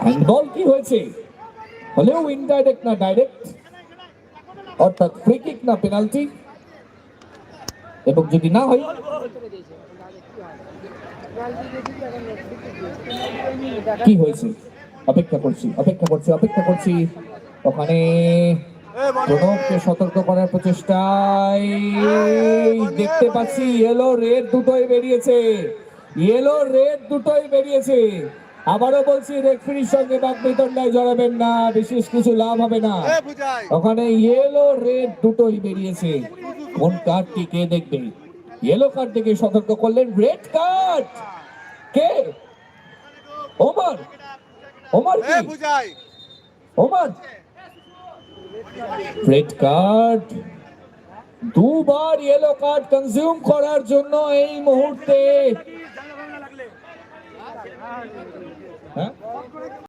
Handball কি হয়েছে, হলেও ইনডাইরেক্ট না ডাইরেক্ট, অর্থাৎ ফ্রি কিক না পেনাল্টি, এবং যদি না হয় কি হয়েছে? অপেক্ষা করছি। ওখানে প্রণবকে সতর্ক করার প্রচেষ্টায় দেখতে পাচ্ছি ইয়েলো রেড দুটোই বেরিয়েছে। আবারও বলছি, রেফারির সঙ্গে বাকবিতণ্ডায় জড়াবেন না, বিশেষ কিছু লাভ হবে না। ওখানে ইয়েলো রেড দুটোই বেরিয়েছে। কোন কার্ডটি কে দেখবে? ইয়েলো কার্ড দেখে সতর্ক করলেন, রেড কার্ড কে? ওমর রেড কার্ড, দুবার ইয়েলো কার্ড কনজিউম করার জন্য এই মুহূর্তে